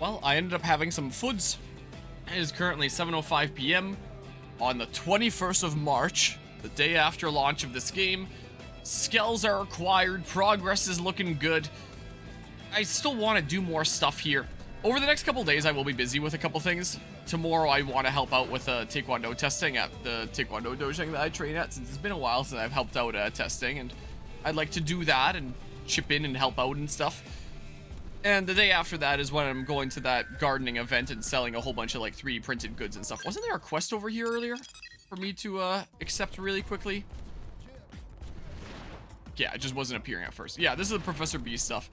well, I ended up having some foods. It is currently 7:05 p.m. on the 21st of March, the day after launch of this game. Skills are acquired, progress is looking good. I still want to do more stuff here. Over the next couple days, I will be busy with a couple things. Tomorrow, I want to help out with Taekwondo testing at the Taekwondo dojo that I train at, since it's been a while since I've helped out testing, and I'd like to do that and chip in and help out and stuff. And the day after that is when I'm going to that gardening event and selling a whole bunch of like 3D printed goods and stuff. Wasn't there a quest over here earlier for me to accept really quickly? Yeah, it just wasn't appearing at first. Yeah, this is the Professor B stuff.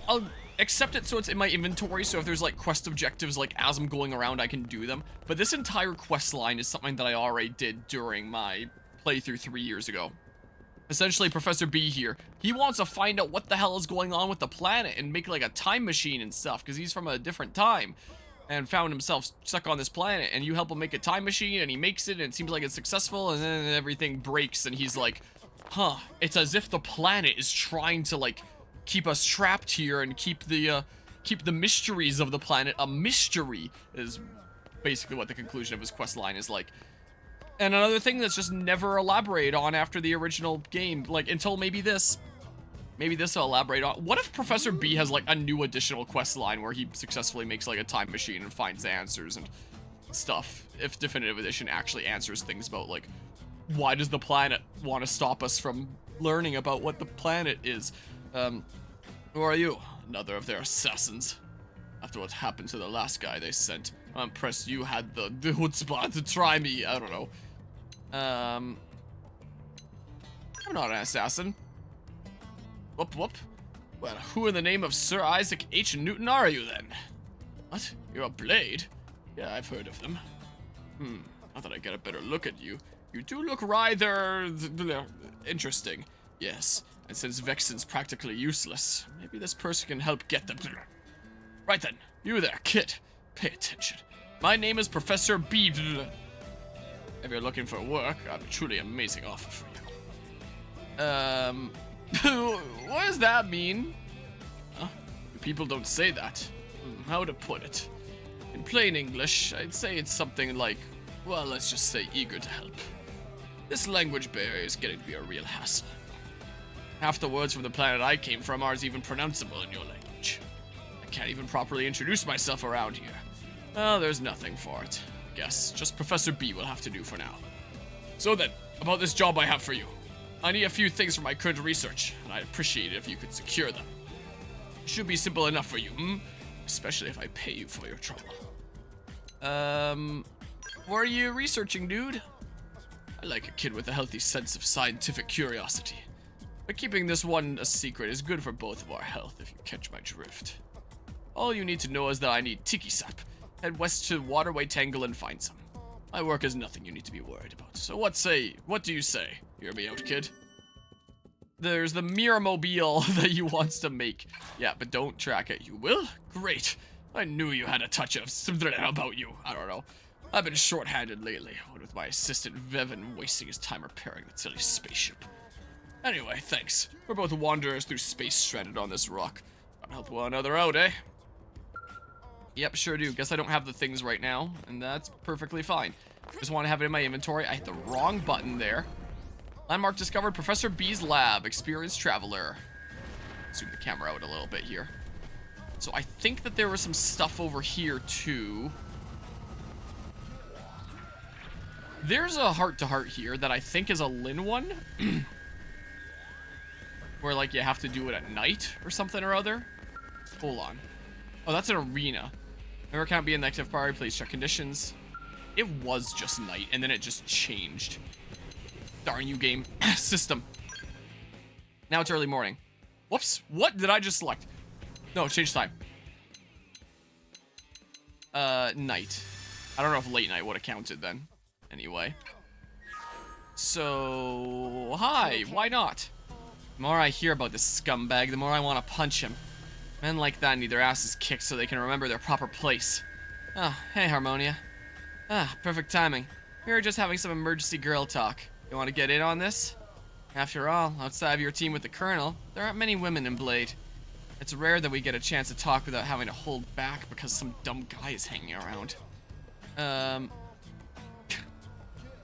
I'll accept it so it's in my inventory, so if there's like quest objectives like as I'm going around I can do them. But this entire quest line is something that I already did during my playthrough 3 years ago. Essentially, Professor B here, he wants to find out what the hell is going on with the planet and make like a time machine and stuff, because he's from a different time and found himself stuck on this planet, and you help him make a time machine and he makes it and it seems like it's successful, and then everything breaks and he's like, huh, it's as if the planet is trying to like keep us trapped here and keep the mysteries of the planet a mystery, is basically what the conclusion of his quest line is like. And another thing that's just never elaborated on after the original game, like until maybe this will elaborate on. What if Professor B has like a new additional quest line where he successfully makes like a time machine and finds answers and stuff, if Definitive Edition actually answers things about like, why does the planet want to stop us from learning about what the planet is? Who are you? Another of their assassins. After what happened to the last guy they sent, I'm impressed you had the chutzpah to try me. I don't know. I'm not an assassin. Whoop whoop. Well, who in the name of Sir Isaac H. Newton are you then? What? You're a blade? Yeah, I've heard of them. Now that I get a better look at you, you do look rather interesting. Yes, and since Vexen's practically useless, maybe this person can help get them. Right then, you there, kid. Pay attention. My name is Professor B. If you're looking for work, I have a truly amazing offer for you. What does that mean? Huh? People don't say that. How to put it? In plain English, I'd say it's something like, well, let's just say eager to help. This language barrier is getting to be a real hassle. Half the words from the planet I came from aren't even pronounceable in your language. I can't even properly introduce myself around here. Well, there's nothing for it. Guess just Professor B will have to do for now. So then, about this job I have for you. I need a few things for my current research, and I'd appreciate it if you could secure them. It should be simple enough for you, Especially if I pay you for your trouble. What are you researching, dude? I like a kid with a healthy sense of scientific curiosity. But keeping this one a secret is good for both of our health, if you catch my drift. All you need to know is that I need tiki sap. Head west to Waterway Tangle and find some. My work is nothing you need to be worried about. So what do you say? Hear me out, kid? There's the Miramobile that he wants to make. Yeah, but don't track it. You will? Great. I knew you had a touch of something about you. I don't know. I've been short-handed lately, what with my assistant Vevin wasting his time repairing the silly spaceship. Anyway, thanks. We're both wanderers through space stranded on this rock. Gotta help one another out, eh? Yep, sure do. Guess I don't have the things right now, and that's perfectly fine. Just want to have it in my inventory. I hit the wrong button there. Landmark discovered. Professor B's lab. Experienced traveler. Zoom the camera out a little bit here. So I think that there was some stuff over here too. There's a heart-to-heart here that I think is a Lin one. Where like you have to do it at night or something or other. Hold on. Oh, that's an arena. Member can't be in the active priority. Please check conditions. It was just night, and then it just changed. Darn you, game system. Now it's early morning. Whoops. What did I just select? No, change time. Night. I don't know if late night would have counted then. Anyway. So, hi. Why not? The more I hear about this scumbag, the more I want to punch him. Men like that need their asses kicked so they can remember their proper place. Oh, hey, Harmonia. Ah, perfect timing. We were just having some emergency girl talk. You want to get in on this? After all, outside of your team with the Colonel, there aren't many women in Blade. It's rare that we get a chance to talk without having to hold back because some dumb guy is hanging around.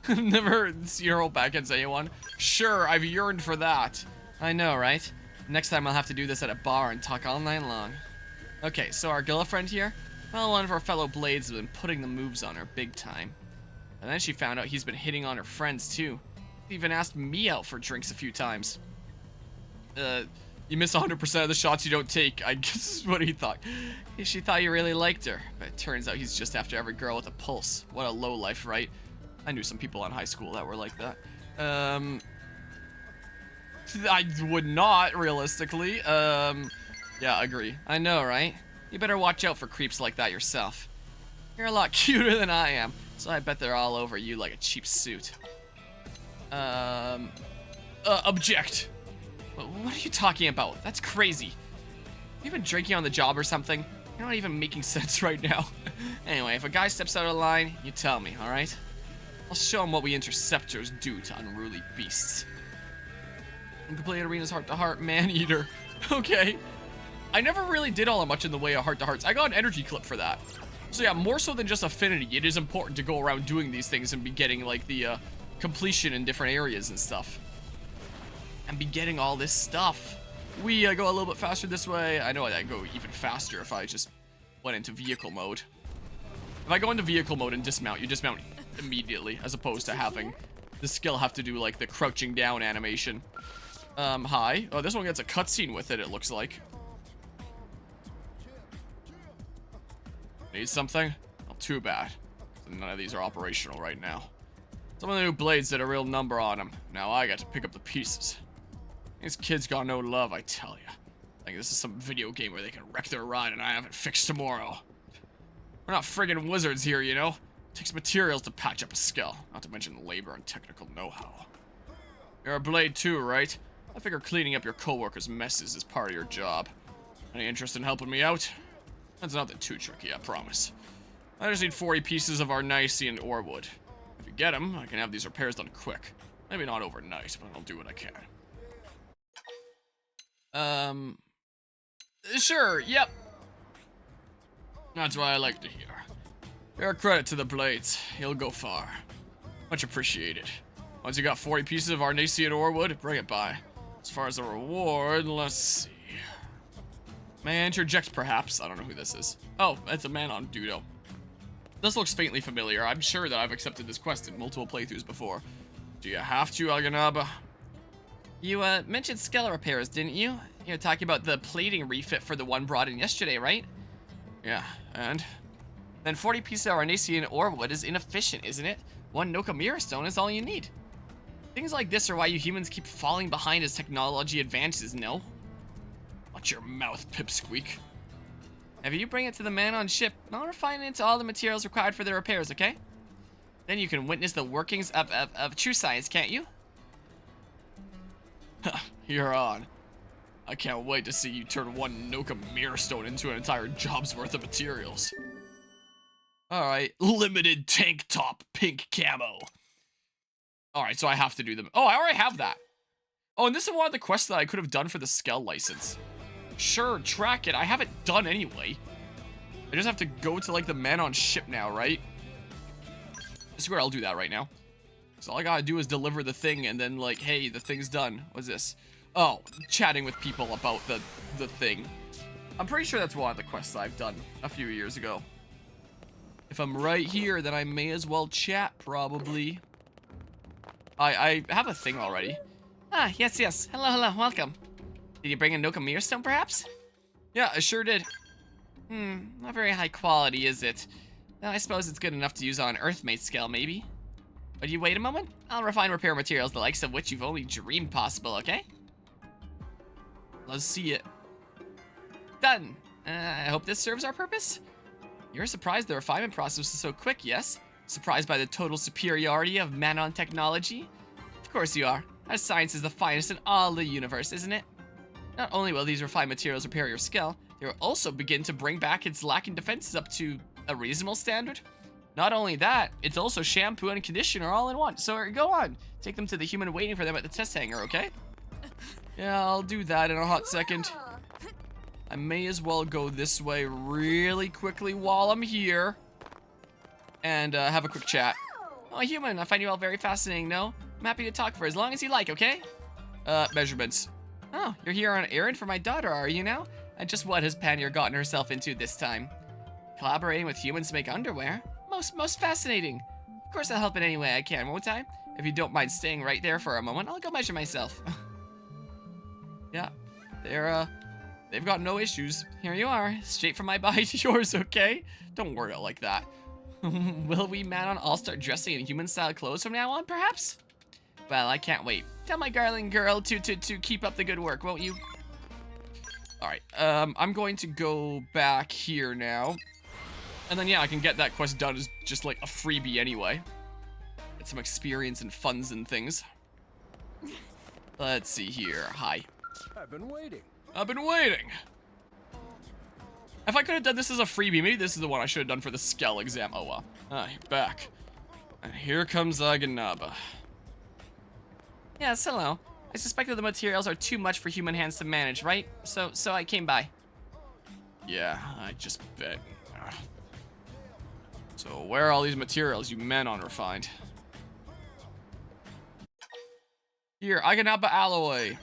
Never seen her hold back against anyone. Sure, I've yearned for that. I know, right? Next time I'll have to do this at a bar and talk all night long. Okay, so our girlfriend here? Well, one of our fellow Blades has been putting the moves on her big time. And then she found out he's been hitting on her friends too. He even asked me out for drinks a few times. You miss 100% of the shots you don't take, I guess is what he thought. She thought you really liked her, but it turns out he's just after every girl with a pulse. What a lowlife, right? I knew some people in high school that were like that. I would not, realistically. Yeah, agree. I know, right? You better watch out for creeps like that yourself. You're a lot cuter than I am, so I bet they're all over you like a cheap suit. Object. What are you talking about? That's crazy. You been drinking on the job or something? You're not even making sense right now. Anyway, if a guy steps out of line, you tell me, alright? I'll show him what we interceptors do to unruly beasts. Incomplete arena's heart-to-heart man-eater. Okay. I never really did all that much in the way of heart-to-hearts. I got an energy clip for that. So yeah, more so than just affinity, it is important to go around doing these things and be getting, like, the, completion in different areas and stuff. And be getting all this stuff. We go a little bit faster this way. I know I'd go even faster if I just went into vehicle mode. If I go into vehicle mode and dismount, you dismount immediately, as opposed to having the skill have to do, like, the crouching down animation. Hi. Oh, this one gets a cutscene with it, it looks like. Need something? Not too bad. None of these are operational right now. Some of the new Blades did a real number on them. Now I got to pick up the pieces. These kids got no love, I tell ya. Like this is some video game where they can wreck their ride and I have it fixed tomorrow. We're not friggin' wizards here, you know? It takes materials to patch up a skill, not to mention labor and technical know-how. You're a Blade too, right? I figure cleaning up your co-workers' messes is part of your job. Any interest in helping me out? That's nothing too tricky, I promise. I just need 40 pieces of our Arnesian ore wood. If you get them, I can have these repairs done quick. Maybe not overnight, but I'll do what I can. Sure, yep. That's what I like to hear. Fair credit to the Blades. You'll go far. Much appreciated. Once you got 40 pieces of Arnesian ore wood, bring it by. As far as the reward, let's see. May I interject, perhaps? I don't know who this is. Oh, it's a man on Dudo. This looks faintly familiar. I'm sure that I've accepted this quest in multiple playthroughs before. Do you have to, Aganaba? You, mentioned skill repairs, didn't you? You're talking about the plating refit for the one brought in yesterday, right? Yeah, and? Then 40 pieces of Arnesian ore wood is inefficient, isn't it? One Nokamira stone is all you need. Things like this are why you humans keep falling behind as technology advances, no? Watch your mouth, pip-squeak. If you bring it to the man on ship, I'll refine it into all the materials required for the repairs, okay? Then you can witness the workings of true science, can't you? You're on. I can't wait to see you turn one Nokamira stone into an entire job's worth of materials. Alright, limited tank top, pink camo. Alright, so I have to do them. Oh, I already have that. Oh, and this is one of the quests that I could have done for the Skell license. Sure, track it. I have it done anyway. I just have to go to, like, the man on ship now, right? I swear I'll do that right now. So all I gotta do is deliver the thing and then, like, hey, the thing's done. What's this? Oh, chatting with people about the thing. I'm pretty sure that's one of the quests I've done a few years ago. If I'm right here, then I may as well chat, probably. I have a thing already. Ah, yes. Hello, welcome. Did you bring a Nokamira stone, perhaps? Yeah, I sure did. Not very high quality, is it? Well, I suppose it's good enough to use on Earthmate scale, maybe. But you wait a moment? I'll refine repair materials the likes of which you've only dreamed possible, okay? Let's see it. Done. I hope this serves our purpose? You're surprised the refinement process is so quick, yes? Surprised by the total superiority of Manon technology? Of course you are. Our science is the finest in all the universe, isn't it? Not only will these refined materials repair your skill, they will also begin to bring back its lacking defenses up to a reasonable standard. Not only that, it's also shampoo and conditioner all in one. So go on, take them to the human waiting for them at the test hangar, okay? Yeah, I'll do that in a hot second. I may as well go this way really quickly while I'm here. And have a quick chat. Oh, human, I find you all very fascinating, no? I'm happy to talk for as long as you like, okay? Measurements. Oh, you're here on an errand for my daughter, are you now? And just what has Panya gotten herself into this time? Collaborating with humans to make underwear? Most fascinating. Of course I'll help in any way I can, won't I? If you don't mind staying right there for a moment, I'll go measure myself. Yeah, they've got no issues. Here you are, straight from my body to yours, okay? Don't word it like that. Will we man on all start dressing in human-style clothes from now on, perhaps? Well, I can't wait. Tell my darling girl to keep up the good work, won't you? Alright, I'm going to go back here now. And then, yeah, I can get that quest done as just, like, a freebie anyway. Get some experience and funds and things. Let's see here. Hi. I've been waiting. I've been waiting. If I could have done this as a freebie, maybe this is the one I should have done for the Skell exam. Oh, well. Ah, you're back. And here comes Aganaba. Yes, hello. I suspected the materials are too much for human hands to manage, right? So I came by. Yeah, I just bet. Ugh. So where are all these materials you men on refined? Here, Aganaba alloy.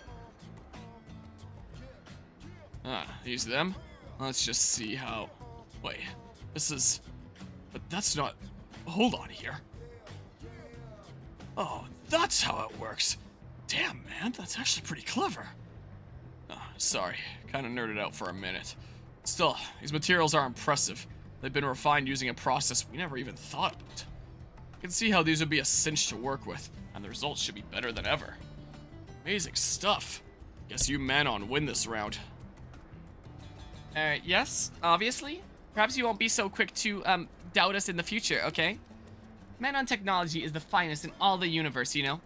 Ah, these them? Let's just see how... Wait, this is... But that's not... Hold on here. Oh, that's how it works. Damn, man, that's actually pretty clever. Oh, sorry, kind of nerded out for a minute. Still, these materials are impressive. They've been refined using a process we never even thought about. I can see how these would be a cinch to work with, and the results should be better than ever. Amazing stuff. Guess you Manon win this round. Yes, obviously. Perhaps you won't be so quick to, doubt us in the future, okay? Manon technology is the finest in all the universe, you know?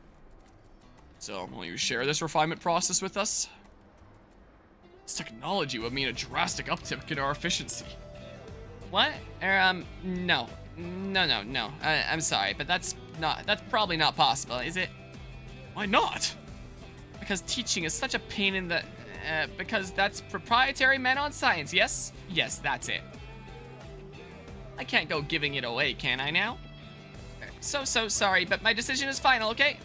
So, will you share this refinement process with us? This technology would mean a drastic uptick in our efficiency. What? No. No. I'm sorry, but that's probably not possible, is it? Why not? Because teaching is such a pain in the... because that's proprietary Manon science, yes? Yes, that's it. I can't go giving it away, can I now? So sorry, but my decision is final, okay?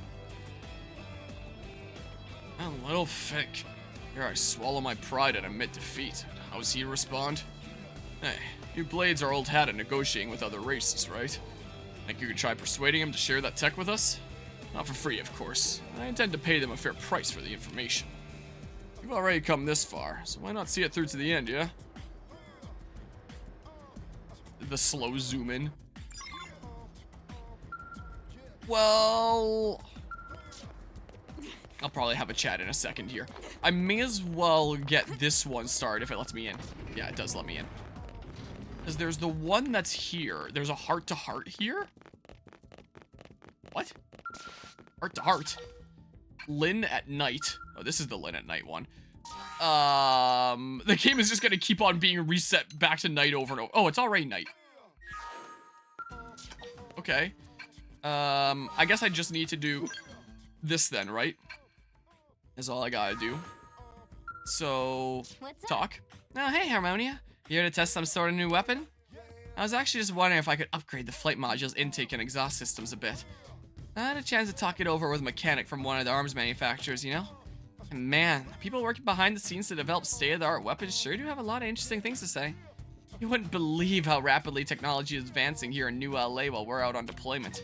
A little thick. Here I swallow my pride and admit defeat. How's he respond? Hey, you Blades are old hat at negotiating with other races, right? Think you could try persuading him to share that tech with us? Not for free, of course. I intend to pay them a fair price for the information. You've already come this far, so why not see it through to the end, yeah? The slow zoom in. Well... I'll probably have a chat in a second here. I may as well get this one started if it lets me in. Yeah, it does let me in. Because there's the one that's here. There's a heart-to-heart here? What? Heart-to-heart. Lynn at night. Oh, this is the Lynn at night one. The game is just gonna keep on being reset back to night over and over. Oh, it's already night. Okay. I guess I just need to do this then, right? Is all I gotta do. So, talk. Oh, hey, Harmonia. You here to test some sort of new weapon? I was actually just wondering if I could upgrade the flight module's intake and exhaust systems a bit. I had a chance to talk it over with a mechanic from one of the arms manufacturers, you know? And man, people working behind the scenes to develop state-of-the-art weapons sure do have a lot of interesting things to say. You wouldn't believe how rapidly technology is advancing here in New LA while we're out on deployment.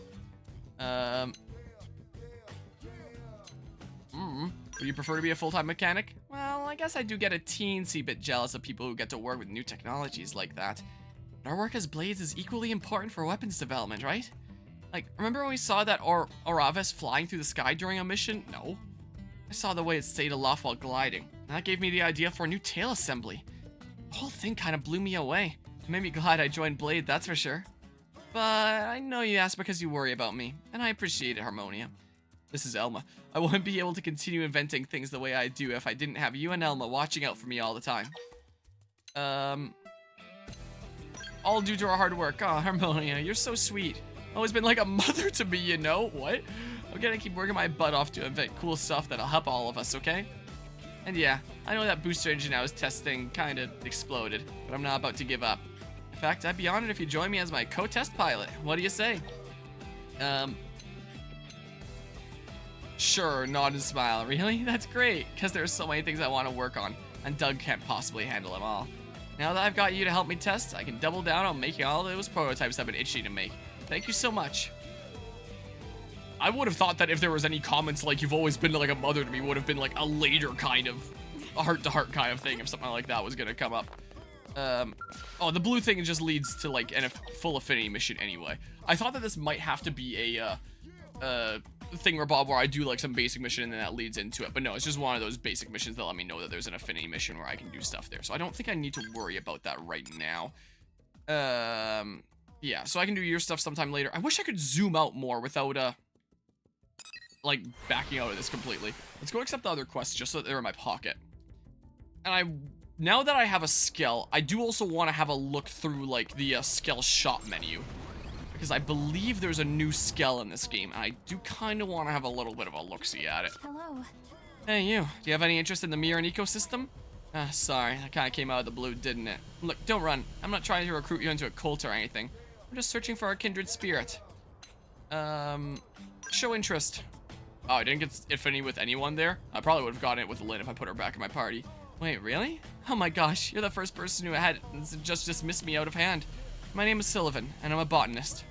Would you prefer to be a full-time mechanic? Well, I guess I do get a teensy bit jealous of people who get to work with new technologies like that. But our work as Blades is equally important for weapons development, right? Like, remember when we saw that Oravis flying through the sky during a mission? No. I saw the way it stayed aloft while gliding, and that gave me the idea for a new tail assembly. The whole thing kind of blew me away. It made me glad I joined Blade, that's for sure. But I know you asked because you worry about me, and I appreciate it, Harmonia. This is Elma. I wouldn't be able to continue inventing things the way I do if I didn't have you and Elma watching out for me all the time. All due to our hard work. Oh, Harmonia, you're so sweet. Always been like a mother to me, you know? What? I'm gonna keep working my butt off to invent cool stuff that'll help all of us, okay? And yeah, I know that booster engine I was testing kind of exploded, but I'm not about to give up. In fact, I'd be honored if you join me as my co-test pilot. What do you say? Sure, nod and smile. Really? That's great, because there's so many things I want to work on, and Doug can't possibly handle them all. Now that I've got you to help me test, I can double down on making all those prototypes I've been itching to make. Thank you so much. I would have thought that if there was any comments like you've always been like a mother to me would have been like a later kind of a heart-to-heart kind of thing if something like that was gonna come up. Oh, the blue thing just leads to like a full affinity mission anyway. I thought that this might have to be a thingamabob where I do like some basic mission and then that leads into it, but no, it's just one of those basic missions that let me know that there's an affinity mission where I can do stuff there. So I don't think I need to worry about that right now. Yeah, so I can do your stuff sometime later. I wish I could zoom out more without like backing out of this completely. Let's go accept the other quests just so that they're in my pocket. And now that I have a skill, I do also want to have a look through like the skill shop menu, because I believe there's a new skill in this game, and I do kind of want to have a little bit of a look-see at it. Hello. Hey, you. Do you have any interest in the Mirren ecosystem? Sorry, that kind of came out of the blue, didn't it? Look, don't run. I'm not trying to recruit you into a cult or anything. I'm just searching for a kindred spirit. Show interest. Oh, I didn't get affinity with anyone there? I probably would have gotten it with Lynn if I put her back in my party. Wait, really? Oh my gosh, you're the first person who had just dismissed me out of hand. My name is Sullivan, and I'm a botanist.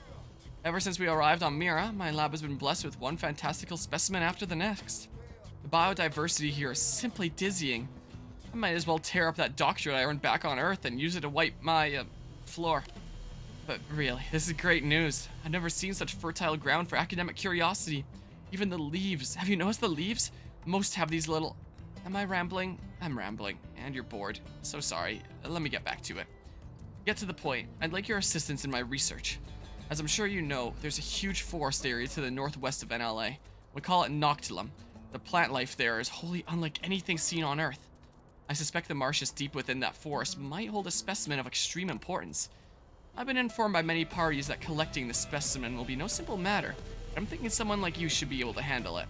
Ever since we arrived on Mira, my lab has been blessed with one fantastical specimen after the next. The biodiversity here is simply dizzying. I might as well tear up that doctorate I earned back on Earth and use it to wipe my, floor. But really, this is great news. I've never seen such fertile ground for academic curiosity. Even the leaves. Have you noticed the leaves? Most have these little... Am I rambling? I'm rambling. And you're bored. So sorry. Let me get back to it. Get to the point. I'd like your assistance in my research. As I'm sure you know, there's a huge forest area to the northwest of NLA. We call it Noctilum. The plant life there is wholly unlike anything seen on Earth. I suspect the marshes deep within that forest might hold a specimen of extreme importance. I've been informed by many parties that collecting the specimen will be no simple matter. I'm thinking someone like you should be able to handle it.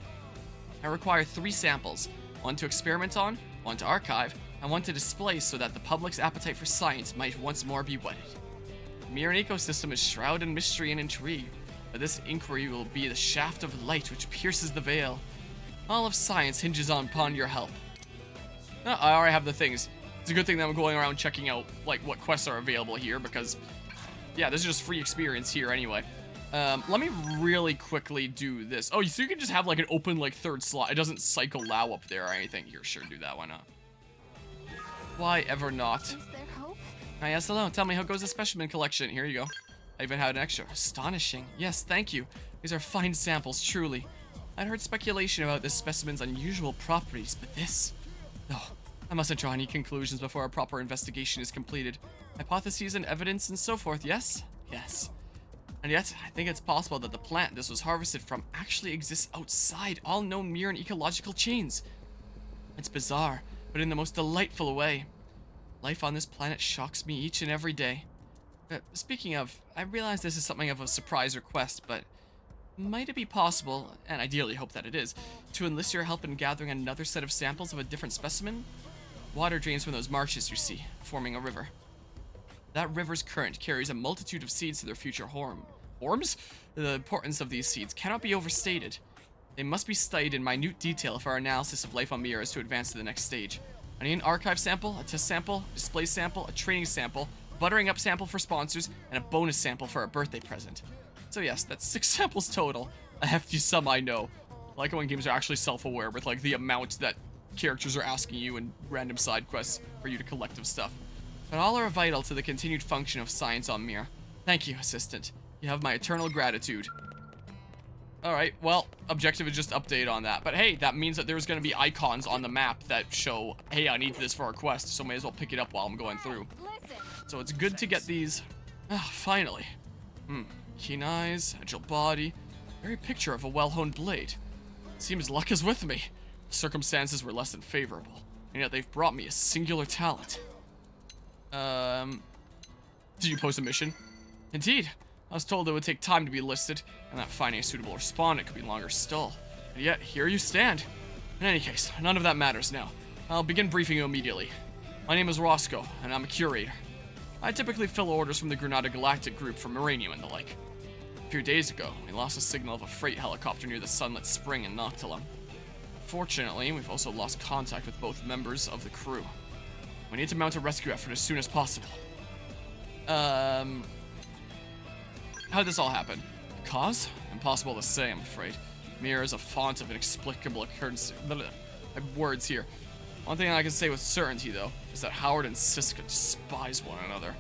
I require 3 samples, one to experiment on, one to archive, and one to display so that the public's appetite for science might once more be whetted. The Mirren ecosystem is shrouded in mystery and intrigue, but this inquiry will be the shaft of light which pierces the veil. All of science hinges upon your help. I already have the things. It's a good thing that I'm going around checking out like what quests are available here because, yeah, this is just free experience here anyway. Let me really quickly do this. Oh, so you can just have like an open like 3rd slot. It doesn't cycle Lao up there or anything. Here, sure, do that. Why not? Why ever not? Is there hope? Hi, yes, hello. Tell me, how goes the specimen collection? Here you go. I even had an extra. Astonishing. Yes, thank you. These are fine samples, truly. I'd heard speculation about this specimen's unusual properties, but this... No, I mustn't draw any conclusions before a proper investigation is completed. Hypotheses and evidence and so forth, yes? Yes. And yet, I think it's possible that the plant this was harvested from actually exists outside all known Mirren ecological chains. It's bizarre, but in the most delightful way. Life on this planet shocks me each and every day. Speaking of, I realize this is something of a surprise request, but might it be possible, and ideally hope that it is, to enlist your help in gathering another set of samples of a different specimen? Water drains from those marshes, you see, forming a river. That river's current carries a multitude of seeds to their future horms? The importance of these seeds cannot be overstated. They must be studied in minute detail if our analysis of life on Mira is to advance to the next stage. I need an archive sample, a test sample, a display sample, a training sample, buttering up sample for sponsors, and a bonus sample for a birthday present. So yes, that's 6 samples total. A hefty sum, I know. I like it when games are actually self-aware with like the amount that characters are asking you in random side quests for you to collect of stuff. But all are vital to the continued function of science on Mira. Thank you, assistant. You have my eternal gratitude. Alright, well, objective is just update on that. But hey, that means that there's going to be icons on the map that show, hey, I need this for a quest, so may as well pick it up while I'm going through. So it's good to get these. Ah, finally. Keen eyes, agile body, very picture of a well-honed blade. Seems luck is with me. Circumstances were less than favorable, and yet they've brought me a singular talent. Did you post a mission? Indeed. I was told it would take time to be listed, and that finding a suitable respondent could be longer still. And yet, here you stand. In any case, none of that matters now. I'll begin briefing you immediately. My name is Roscoe, and I'm a curator. I typically fill orders from the Granada Galactic Group for uranium and the like. A few days ago, we lost a signal of a freight helicopter near the Sunlit Spring in Noctilum. Fortunately, we've also lost contact with both members of the crew. We need to mount a rescue effort as soon as possible. How did this all happen? Cause? Impossible to say, I'm afraid. Mere is a font of inexplicable occurrence. Words here. One thing I can say with certainty, though, is that Howard and Siska despise one another.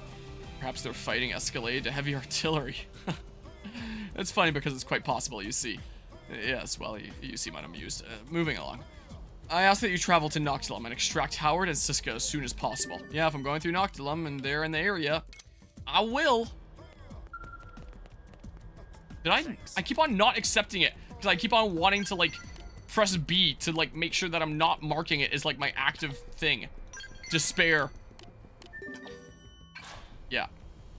Perhaps their fighting escalated to heavy artillery. It's funny because it's quite possible, you see. Yes, well, you seem unamused. Moving along. I ask that you travel to Noctilum and extract Howard and Siska as soon as possible. Yeah, if I'm going through Noctilum and they're in the area, I will. I keep on not accepting it because I keep on wanting to like press B to like make sure that I'm not marking it as like my active thing. Despair. Yeah.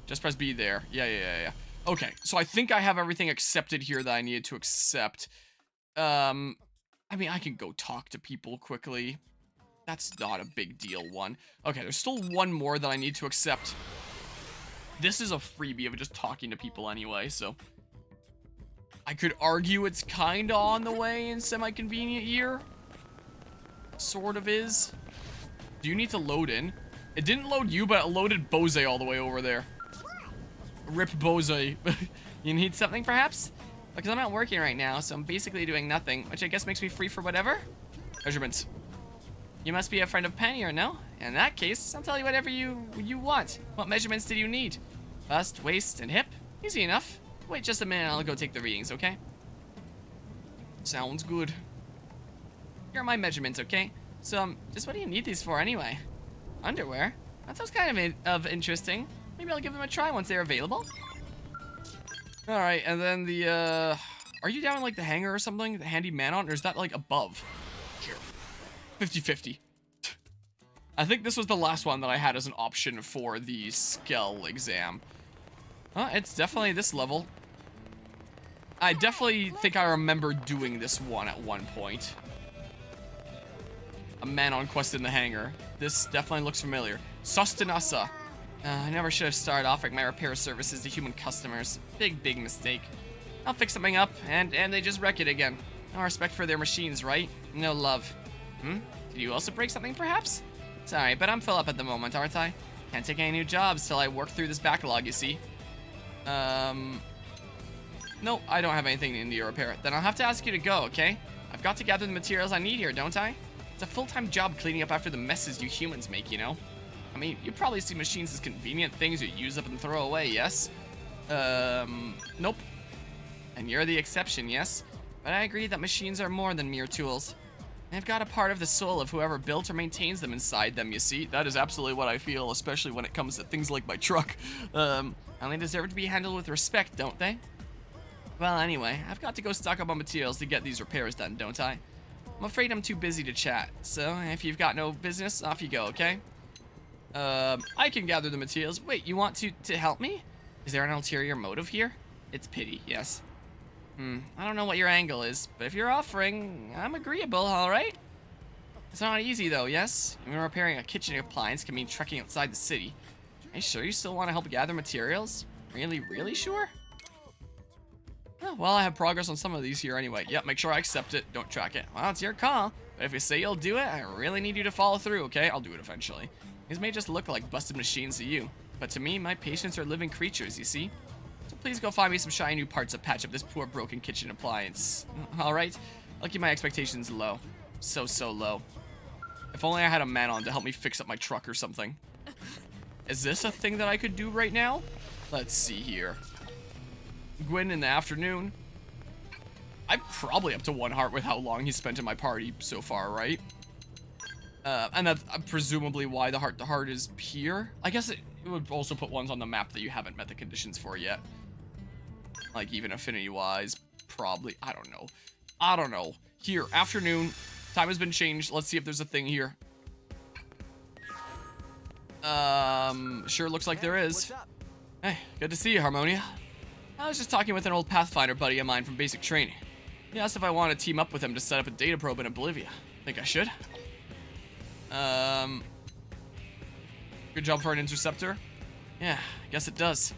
Just press B there. Yeah. Okay, so I think I have everything accepted here that I needed to accept. I mean, I can go talk to people quickly. That's not a big deal one. Okay, there's still one more that I need to accept. This is a freebie of just talking to people anyway, so I could argue it's kinda on the way in semi-convenient here. Sort of is. Do you need to load in? It didn't load you, but it loaded Bose all the way over there. Rip Bose. You need something, perhaps? Because I'm not working right now, so I'm basically doing nothing, which I guess makes me free for whatever. Measurements. You must be a friend of Penny, or no? In that case, I'll tell you whatever you want. What measurements did you need? Bust, waist, and hip? Easy enough. Wait just a minute, I'll go take the readings, okay? Sounds good. Here are my measurements, okay? So, just what do you need these for anyway? Underwear? That sounds kind of interesting. Maybe I'll give them a try once they're available. Alright, and then the, are you down in, like, the hangar or something? The handy man-on? Or is that, like, above? Here. 50-50. I think this was the last one that I had as an option for the Skell exam. It's definitely this level. I definitely think I remember doing this one at one point. A man-on quest in the hangar. This definitely looks familiar. Sustenasa. I never should have started offering my repair services to human customers. Big mistake. I'll fix something up, and they just wreck it again. No respect for their machines, right? No love. Did you also break something, perhaps? Sorry, but I'm full up at the moment, aren't I? Can't take any new jobs till I work through this backlog, you see. No, I don't have anything in the repair. Then I'll have to ask you to go, okay? I've got to gather the materials I need here, don't I? It's a full-time job cleaning up after the messes you humans make, you know? I mean, you probably see machines as convenient things you use up and throw away, yes? Nope. And you're the exception, yes? But I agree that machines are more than mere tools. They've got a part of the soul of whoever built or maintains them inside them, you see? That is absolutely what I feel, especially when it comes to things like my truck. And they deserve to be handled with respect, don't they? Well, anyway, I've got to go stock up on materials to get these repairs done, don't I? I'm afraid I'm too busy to chat, so if you've got no business, off you go, okay? I can gather the materials. Wait, you want to help me? Is there an ulterior motive here? It's pity, yes. I don't know what your angle is, but if you're offering, I'm agreeable, alright? It's not easy though, yes? Even repairing a kitchen appliance can mean trekking outside the city. Are you sure you still want to help gather materials? Really sure? Oh, well, I have progress on some of these here anyway. Yep, make sure I accept it. Don't track it. Well, it's your call. But if you say you'll do it, I really need you to follow through, okay? I'll do it eventually. These may just look like busted machines to you, but to me, my patients are living creatures, you see? So please go find me some shiny new parts to patch up this poor broken kitchen appliance. Alright? I'll keep my expectations low. So low. If only I had a man on to help me fix up my truck or something. Is this a thing that I could do right now? Let's see here. Gwyn in the afternoon. I'm probably up to 1 heart with how long he's spent in my party so far, right? And that's presumably why the heart-to-heart is here. I guess it would also put ones on the map that you haven't met the conditions for yet. Like, even affinity-wise, probably. I don't know. Here, afternoon. Time has been changed. Let's see if there's a thing here. Sure looks like there is. Hey, good to see you, Harmonia. I was just talking with an old Pathfinder buddy of mine from basic training. He asked if I want to team up with him to set up a data probe in Oblivia. Think I should? Good job for an interceptor. Yeah, I guess it does.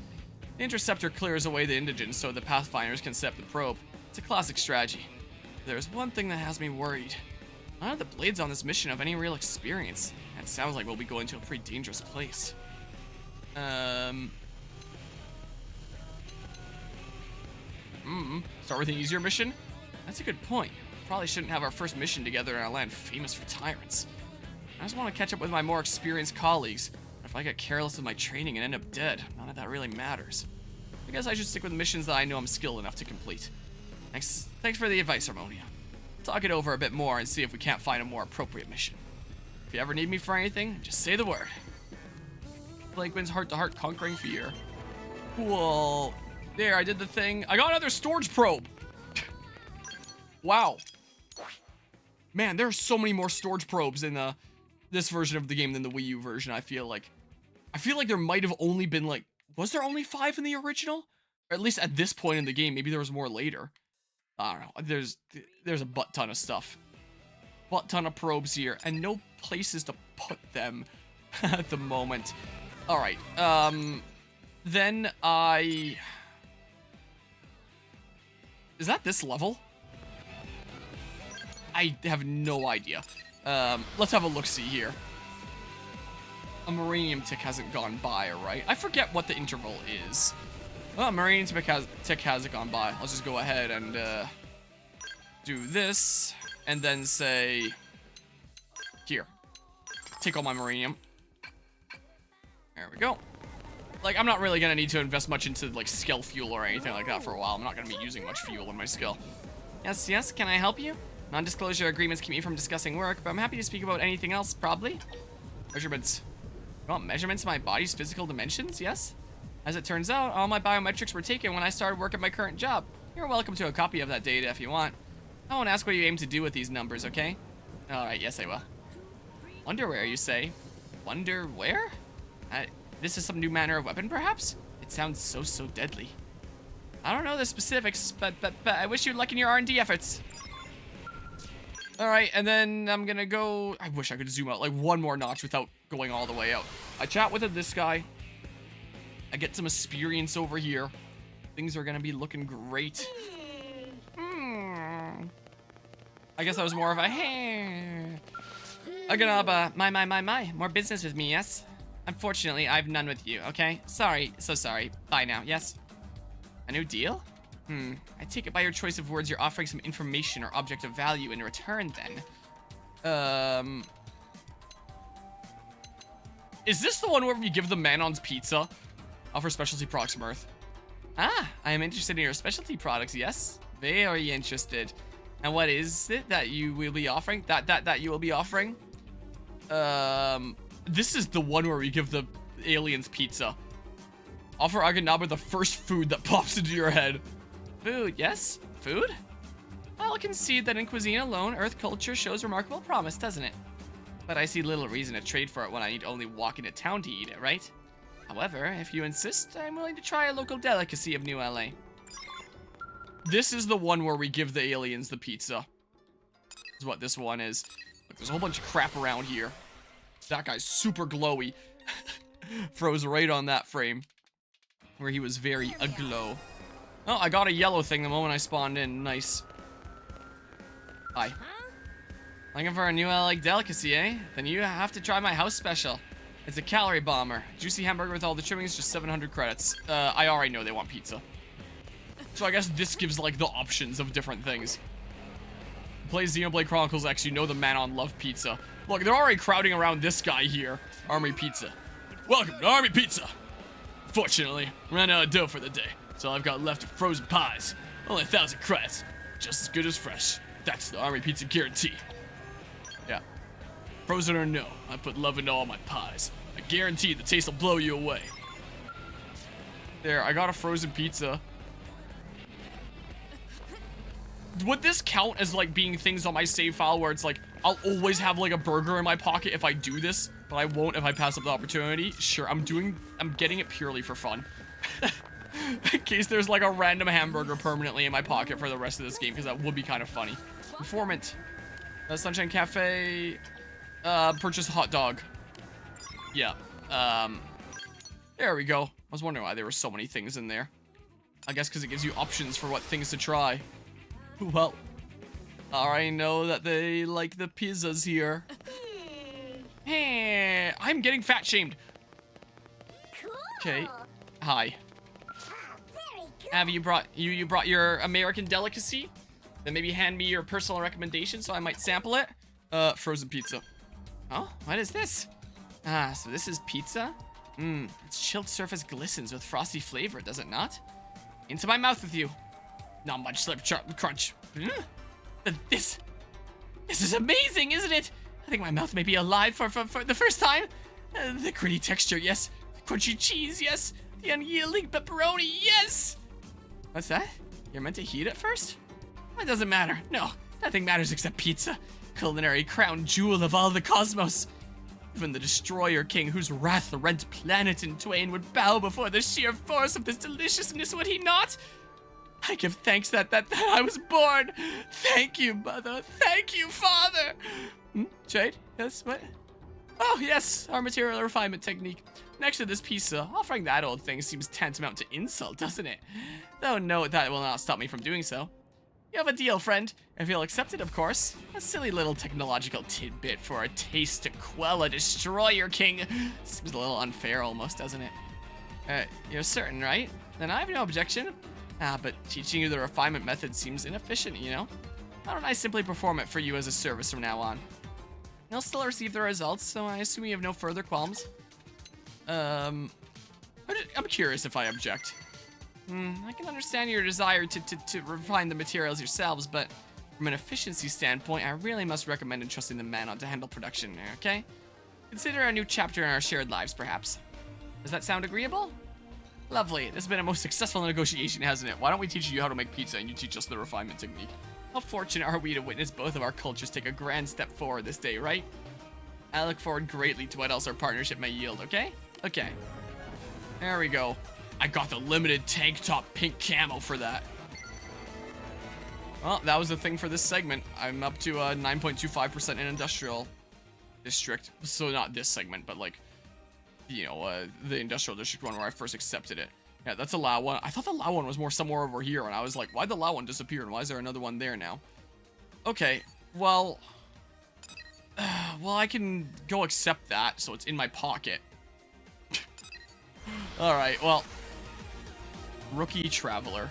The interceptor clears away the indigents so the pathfinders can set up the probe. It's a classic strategy. There's one thing that has me worried. None of the blades on this mission have any real experience. It sounds like we'll be going to a pretty dangerous place. Start with an easier mission? That's a good point. Probably shouldn't have our first mission together in a land famous for tyrants. I just want to catch up with my more experienced colleagues. If I get careless with my training and end up dead, none of that really matters. I guess I should stick with missions that I know I'm skilled enough to complete. Thanks for the advice, Harmonia. Talk it over a bit more and see if we can't find a more appropriate mission. If you ever need me for anything, just say the word. Blake wins heart-to-heart conquering fear. Cool. There, I did the thing. I got another storage probe. Wow. Man, there are so many more storage probes in this version of the game than the Wii U version, I feel like. I feel like there might have only been like... Was there only 5 in the original? Or at least at this point in the game. Maybe there was more later. I don't know. There's a butt ton of stuff. Butt ton of probes here. And no places to put them at the moment. Alright. Then I... Is that this level? I have no idea. Let's have a look-see here. A Marinium tick hasn't gone by, right? I forget what the interval is. Oh, Marinium tick hasn't gone by. Let's just go ahead and do this. And then say... Here. Take all my Marinium. There we go. Like, I'm not really gonna need to invest much into, like, skill fuel or anything like that for a while. I'm not gonna be using much fuel in my skill. Yes, can I help you? Non-disclosure agreements keep me from discussing work, but I'm happy to speak about anything else, probably. Measurements. You want measurements of my body's physical dimensions? Yes? As it turns out, all my biometrics were taken when I started work at my current job. You're welcome to a copy of that data if you want. I won't ask what you aim to do with these numbers, okay? Alright, yes I will. Underwear, you say? Wonderwear? This is some new manner of weapon, perhaps? It sounds so deadly. I don't know the specifics, but I wish you luck in your R&D efforts. Alright, and then I'm gonna go... I wish I could zoom out like one more notch without going all the way out. I chat with this guy. I get some experience over here. Things are gonna be looking great. I guess that was more of a hey. I'm gonna my. More business with me, yes? Unfortunately, I have none with you, okay? Sorry, so sorry. Bye now, yes? A new deal? I take it by your choice of words you're offering some information or object of value in return, then. Is this the one where you give the Manon's pizza? Offer specialty products from Earth. Ah, I am interested in your specialty products, yes? Very interested. And what is it that you will be offering? That you will be offering? This is the one where we give the aliens pizza. Offer Aganaba the first food that pops into your head. Food, yes? Food? I'll concede that in cuisine alone, Earth culture shows remarkable promise, doesn't it? But I see little reason to trade for it when I need only walk into town to eat it, right? However, if you insist, I'm willing to try a local delicacy of New LA. This is the one where we give the aliens the pizza. This is what this one is. Look, there's a whole bunch of crap around here. That guy's super glowy. Froze right on that frame. Where he was very aglow. Oh, I got a yellow thing the moment I spawned in. Nice. Hi. Looking for a new LA delicacy, eh? Then you have to try my house special. It's a calorie bomber. Juicy hamburger with all the trimmings, just 700 credits. I already know they want pizza. So I guess this gives, like, the options of different things. Play Xenoblade Chronicles X, you know the Manon love pizza. Look, they're already crowding around this guy here. Army Pizza. Welcome to Army Pizza! Fortunately, ran out of dough for the day, so all I've got left are frozen pies. Only 1,000 credits. Just as good as fresh. That's the Army Pizza guarantee. Yeah. Frozen or no, I put love into all my pies. I guarantee the taste will blow you away. There, I got a frozen pizza. Would this count as, like, being things on my save file where it's like, I'll always have, like, a burger in my pocket if I do this, but I won't if I pass up the opportunity? Sure, I'm getting it purely for fun. In case there's, like, a random hamburger permanently in my pocket for the rest of this game, because that would be kind of funny. Informant. Sunshine Cafe. Purchase a hot dog. Yeah. There we go. I was wondering why there were so many things in there. I guess because it gives you options for what things to try. Well, I already know that they like the pizzas here. Hey, I'm getting fat shamed. Okay. Hi. Have you brought your American delicacy? Then maybe hand me your personal recommendation so I might sample it. Frozen pizza. Oh, what is this? Ah, so this is pizza? Its chilled surface glistens with frosty flavor, does it not? Into my mouth with you. Not much slip, crunch. This is amazing, isn't it? I think my mouth may be alive for the first time. The gritty texture, yes. The crunchy cheese, yes. The unyielding pepperoni, yes. What's that? You're meant to heat it first? It doesn't matter. No, nothing matters except pizza. Culinary crown jewel of all the cosmos. Even the Destroyer King, whose wrath rent planet in twain, would bow before the sheer force of this deliciousness, would he not? I give thanks that I was born. Thank you, Mother. Thank you, Father. Jade? Yes, what? Oh, yes, our material refinement technique. Next to this pizza, offering that old thing seems tantamount to insult, doesn't it? Though no, that will not stop me from doing so. You have a deal, friend. If you'll accept it, of course. A silly little technological tidbit for a taste to quell a Destroyer King. Seems a little unfair almost, doesn't it? You're certain, right? Then I have no objection. But teaching you the refinement method seems inefficient, you know? Why don't I simply perform it for you as a service from now on? You'll still receive the results, so I assume you have no further qualms. I'm curious if I object. I can understand your desire to refine the materials yourselves, but from an efficiency standpoint, I really must recommend entrusting the man on to handle production, okay? Consider a new chapter in our shared lives, perhaps. Does that sound agreeable? Lovely. This has been a most successful negotiation, hasn't it? Why don't we teach you how to make pizza and you teach us the refinement technique? How fortunate are we to witness both of our cultures take a grand step forward this day, right? I look forward greatly to what else our partnership may yield, okay? Okay. There we go. I got the limited tank top pink camo for that. Well, that was the thing for this segment. I'm up to 9.25% in industrial district. So not this segment, but like, you know, the industrial district one where I first accepted it. Yeah, that's a Lao one. I thought the Lao one was more somewhere over here, and I was like, why'd the Lao one disappear, and why is there another one there now? Okay, well, I can go accept that, so it's in my pocket. All right, well, rookie traveler.